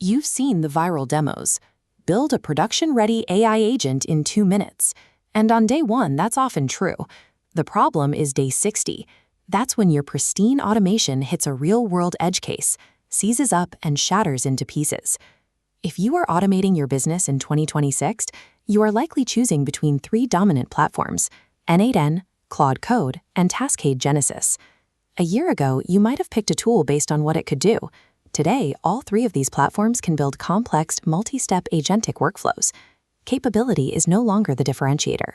You've seen the viral demos. Build a production-ready AI agent in 2 minutes. And on day 1, that's often true. The problem is day 60. That's when your pristine automation hits a real-world edge case, seizes up, and shatters into pieces. If you are automating your business in 2026, you are likely choosing between 3 dominant platforms: n8n, Claude Code, and Cascade Genesis. A year ago, you might have picked a tool based on what it could do. Today, all 3 of these platforms can build complex, multi-step agentic workflows. Capability is no longer the differentiator.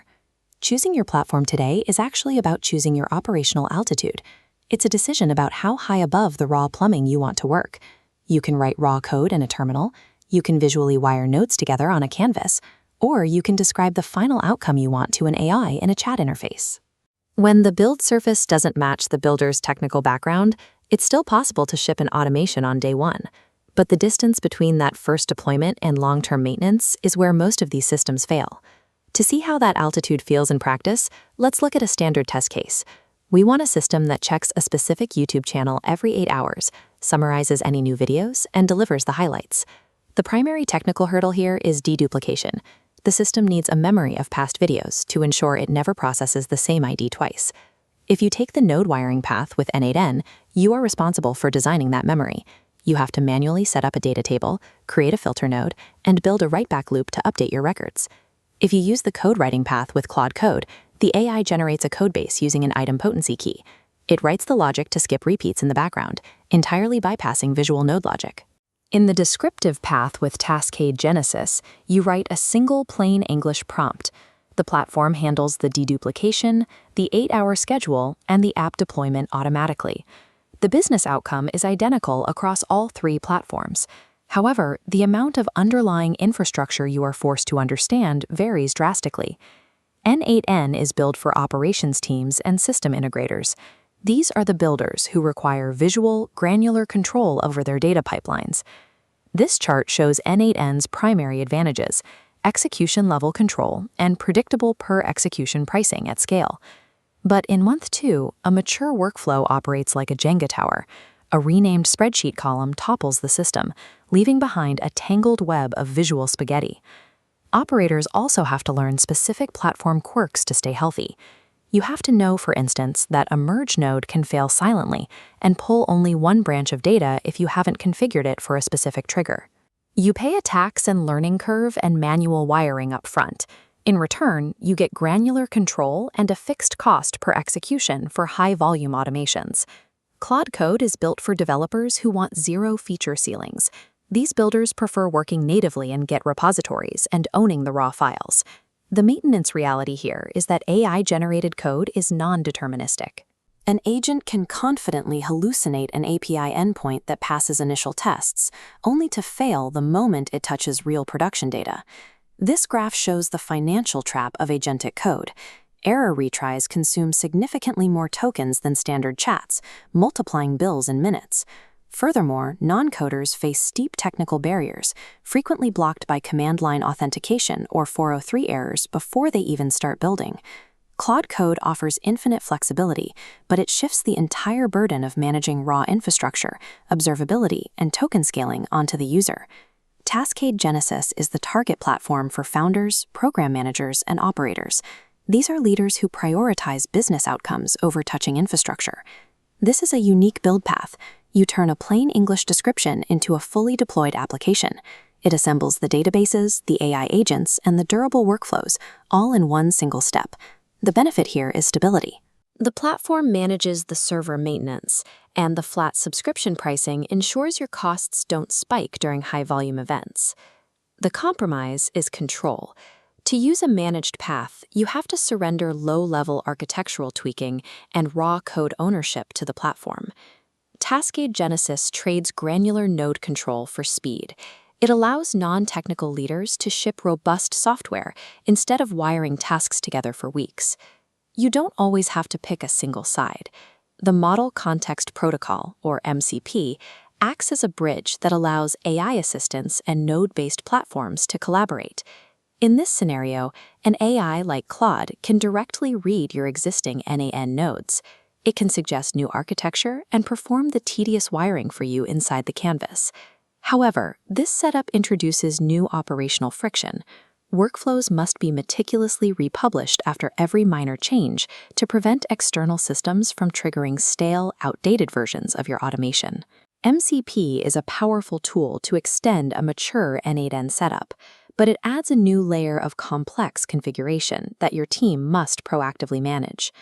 Choosing your platform today is actually about choosing your operational altitude. It's a decision about how high above the raw plumbing you want to work. You can write raw code in a terminal, you can visually wire nodes together on a canvas, or you can describe the final outcome you want to an AI in a chat interface. When the build surface doesn't match the builder's technical background, it's still possible to ship an automation on day 1. But the distance between that first deployment and long-term maintenance is where most of these systems fail. To see how that altitude feels in practice, let's look at a standard test case. We want a system that checks a specific YouTube channel every 8 hours, summarizes any new videos, and delivers the highlights. The primary technical hurdle here is deduplication. The system needs a memory of past videos to ensure it never processes the same ID twice. If you take the node wiring path with n8n, you are responsible for designing that memory. You have to manually set up a data table, create a filter node, and build a write-back loop to update your records. If you use the code writing path with Claude Code, the AI generates a codebase using an item potency key. It writes the logic to skip repeats in the background, entirely bypassing visual node logic. In the descriptive path with Cascade Genesis, you write a single plain English prompt. The platform handles the deduplication, the 8-hour schedule, and the app deployment automatically. The business outcome is identical across all 3 platforms. However, the amount of underlying infrastructure you are forced to understand varies drastically. n8n is built for operations teams and system integrators. These are the builders who require visual, granular control over their data pipelines. This chart shows n8n's primary advantages: execution-level control and predictable per-execution pricing at scale. But in month 2, a mature workflow operates like a Jenga tower. A renamed spreadsheet column topples the system, leaving behind a tangled web of visual spaghetti. Operators also have to learn specific platform quirks to stay healthy. You have to know, for instance, that a merge node can fail silently and pull only one branch of data if you haven't configured it for a specific trigger. You pay a tax and learning curve and manual wiring up front. In return, you get granular control and a fixed cost per execution for high-volume automations. Claude Code is built for developers who want 0 feature ceilings. These builders prefer working natively in Git repositories and owning the raw files. The maintenance reality here is that AI-generated code is non-deterministic. An agent can confidently hallucinate an API endpoint that passes initial tests, only to fail the moment it touches real production data. This graph shows the financial trap of agentic code. Error retries consume significantly more tokens than standard chats, multiplying bills in minutes. Furthermore, non-coders face steep technical barriers, frequently blocked by command line authentication or 403 errors before they even start building. Claude Code offers infinite flexibility, but it shifts the entire burden of managing raw infrastructure, observability, and token scaling onto the user. Cascade Genesis is the target platform for founders, program managers, and operators. These are leaders who prioritize business outcomes over touching infrastructure. This is a unique build path. You turn a plain English description into a fully deployed application. It assembles the databases, the AI agents, and the durable workflows, all in one single step. The benefit here is stability. The platform manages the server maintenance, and the flat subscription pricing ensures your costs don't spike during high-volume events. The compromise is control. To use a managed path, you have to surrender low-level architectural tweaking and raw code ownership to the platform. Cascade Genesis trades granular node control for speed. It allows non-technical leaders to ship robust software instead of wiring tasks together for weeks. You don't always have to pick a single side. The Model Context Protocol, or MCP, acts as a bridge that allows AI assistants and node-based platforms to collaborate. In this scenario, an AI like Claude can directly read your existing n8n nodes. It can suggest new architecture and perform the tedious wiring for you inside the canvas. However, this setup introduces new operational friction. Workflows must be meticulously republished after every minor change to prevent external systems from triggering stale, outdated versions of your automation. MCP is a powerful tool to extend a mature n8n setup, but it adds a new layer of complex configuration that your team must proactively manage.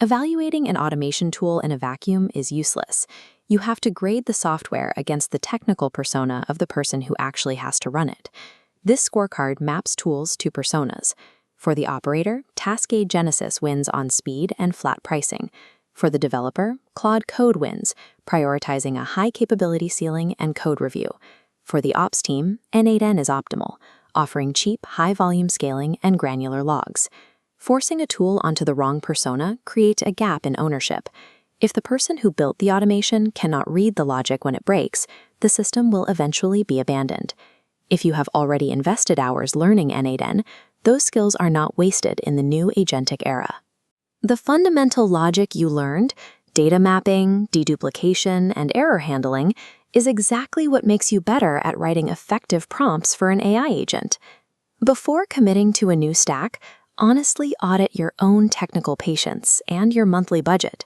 Evaluating an automation tool in a vacuum is useless. You have to grade the software against the technical persona of the person who actually has to run it. This scorecard maps tools to personas. For the operator, Taskade Genesis wins on speed and flat pricing. For the developer, Claude Code wins, prioritizing a high capability ceiling and code review. For the ops team, n8n is optimal, offering cheap, high-volume scaling and granular logs. Forcing a tool onto the wrong persona creates a gap in ownership. If the person who built the automation cannot read the logic when it breaks, the system will eventually be abandoned. If you have already invested hours learning n8n, those skills are not wasted in the new agentic era. The fundamental logic you learned, data mapping, deduplication, and error handling, is exactly what makes you better at writing effective prompts for an AI agent. Before committing to a new stack, honestly audit your own technical patience and your monthly budget.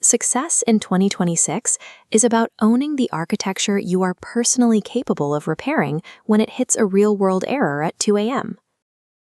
Success in 2026 is about owning the architecture you are personally capable of repairing when it hits a real-world error at 2 a.m.